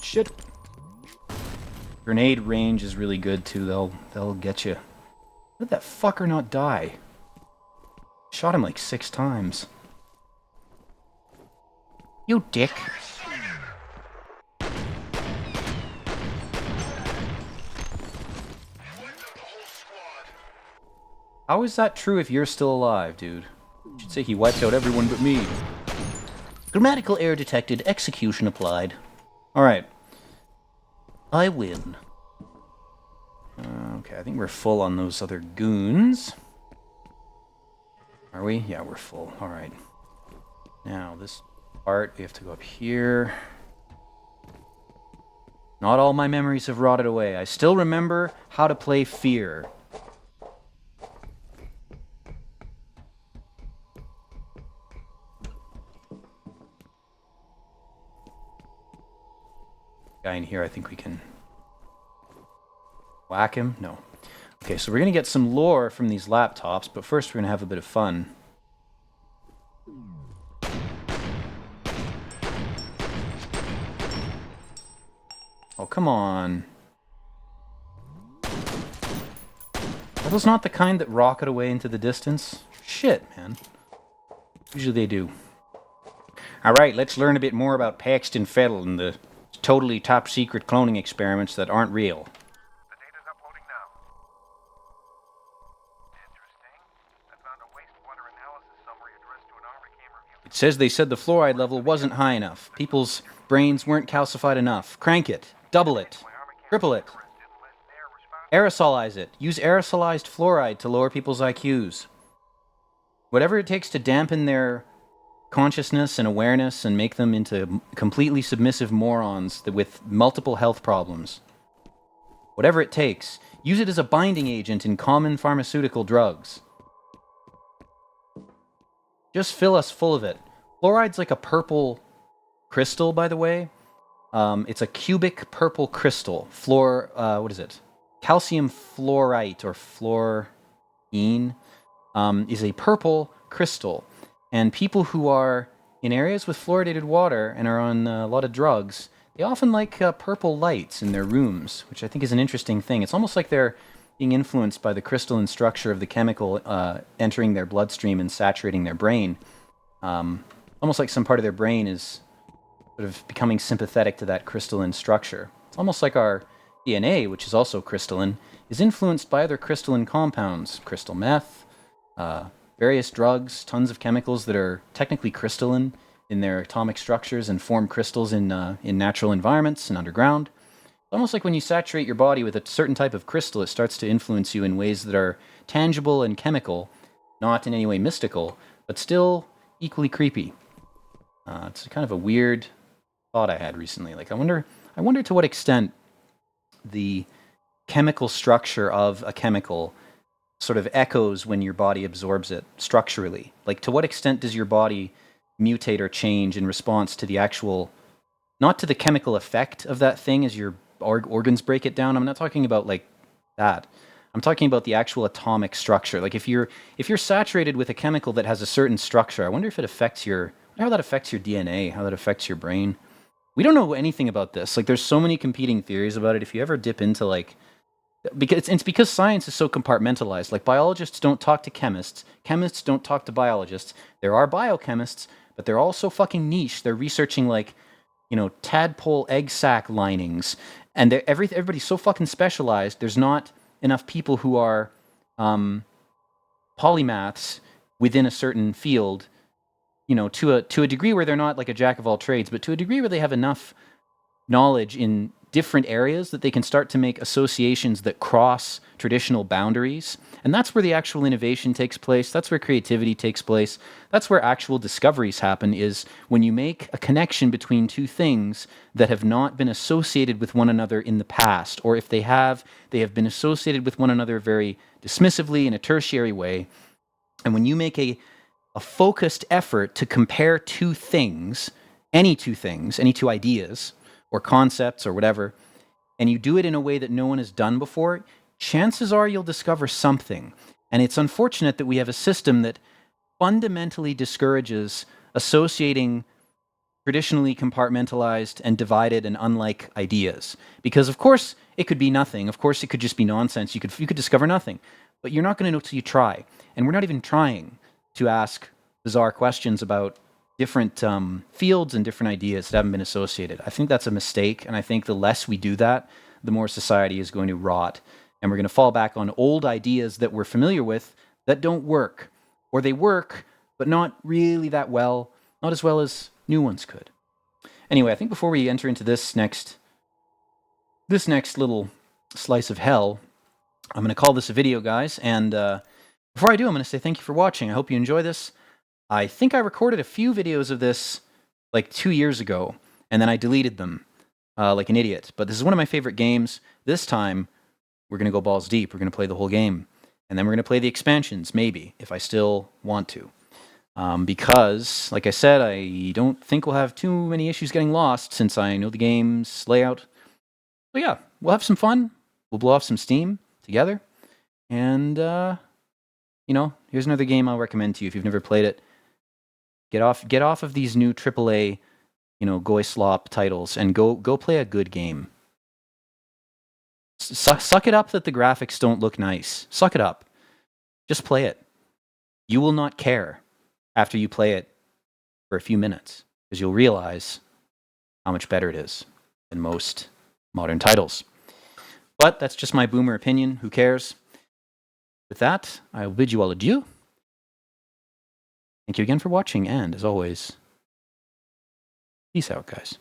shit. Grenade range is really good too. They'll get you. How did that fucker not die? Shot him like 6 times. You dick. How is that true if you're still alive, dude? You should say he wiped out everyone but me. Grammatical error detected. Execution applied. Alright. I win. Okay, I think we're full on those other goons. Are we? Yeah, we're full. Alright. Now, this part, we have to go up here. Not all my memories have rotted away. I still remember how to play F.e.a.r. Guy in here, I think we can whack him? No. Okay, so we're going to get some lore from these laptops, but first we're going to have a bit of fun. Oh, come on. Are those not the kind that rocket away into the distance? Shit, man. Usually they do. Alright, let's learn a bit more about Paxton Fettle and the totally top-secret cloning experiments that aren't real. The data's uploading now. Interesting. I found a wastewater analysis summary addressed to an Requiem review. It says they said the fluoride level wasn't high enough. People's brains weren't calcified enough. Crank it. Double it. Triple it. Aerosolize it. Use aerosolized fluoride to lower people's IQs. Whatever it takes to dampen their consciousness and awareness and make them into completely submissive morons with multiple health problems. Whatever it takes. Use it as a binding agent in common pharmaceutical drugs. Just fill us full of it. Fluoride's like a purple crystal, by the way. It's a cubic purple crystal. What is it? Calcium fluorite or fluorine is a purple crystal. And people who are in areas with fluoridated water and are on a lot of drugs, they often like purple lights in their rooms, which I think is an interesting thing. It's almost like they're being influenced by the crystalline structure of the chemical entering their bloodstream and saturating their brain. Almost like some part of their brain is sort of becoming sympathetic to that crystalline structure. It's almost like our DNA, which is also crystalline, is influenced by other crystalline compounds, crystal meth, various drugs, tons of chemicals that are technically crystalline in their atomic structures and form crystals in natural environments and underground. It's almost like when you saturate your body with a certain type of crystal, it starts to influence you in ways that are tangible and chemical, not in any way mystical, but still equally creepy. It's kind of a weird thought I had recently. Like, I wonder to what extent the chemical structure of a chemical sort of echoes when your body absorbs it structurally. Like, to what extent does your body mutate or change in response to the actual, not to the chemical effect of that thing as your organs break it down. I'm not talking about like that. I'm talking about the actual atomic structure. Like, if you're saturated with a chemical that has a certain structure, I wonder if it affects how that affects your DNA, how that affects your brain. We don't know anything about this. Like, there's so many competing theories about it. If you ever dip into like, because it's because science is so compartmentalized. Like, biologists don't talk to chemists. Chemists don't talk to biologists. There are biochemists, but they're all so fucking niche. They're researching like, tadpole egg sac linings, and everybody's so fucking specialized. There's not enough people who are polymaths within a certain field, to a degree where they're not like a jack of all trades, but to a degree where they have enough knowledge in different areas that they can start to make associations that cross traditional boundaries. And that's where the actual innovation takes place. That's where creativity takes place. That's where actual discoveries happen, is when you make a connection between two things that have not been associated with one another in the past, or if they have been associated with one another very dismissively in a tertiary way. And when you make a focused effort to compare two things, any two ideas, or concepts or whatever, and you do it in a way that no one has done before, chances are you'll discover something. And it's unfortunate that we have a system that fundamentally discourages associating traditionally compartmentalized and divided and unlike ideas. Because of course it could be nothing. Of course it could just be nonsense. You could discover nothing. But you're not going to know till you try. And we're not even trying to ask bizarre questions about different fields and different ideas that haven't been associated. I think that's a mistake, and I think the less we do that, the more society is going to rot. And we're going to fall back on old ideas that we're familiar with that don't work. Or they work, but not really that well, not as well as new ones could. Anyway, I think before we enter into this next little slice of hell, I'm going to call this a video, guys. And before I do, I'm going to say thank you for watching. I hope you enjoy this. I think I recorded a few videos of this like 2 years ago, and then I deleted them like an idiot. But this is one of my favorite games. This time, we're going to go balls deep. We're going to play the whole game. And then we're going to play the expansions, maybe, if I still want to. Because, like I said, I don't think we'll have too many issues getting lost since I know the game's layout. So yeah, we'll have some fun. We'll blow off some steam together. And, here's another game I'll recommend to you if you've never played it. Get off of these new AAA, goy slop titles and go play a good game. Suck it up that the graphics don't look nice. Suck it up. Just play it. You will not care after you play it for a few minutes, because you'll realize how much better it is than most modern titles. But that's just my boomer opinion. Who cares? With that, I will bid you all adieu. Thank you again for watching, and as always, peace out, guys.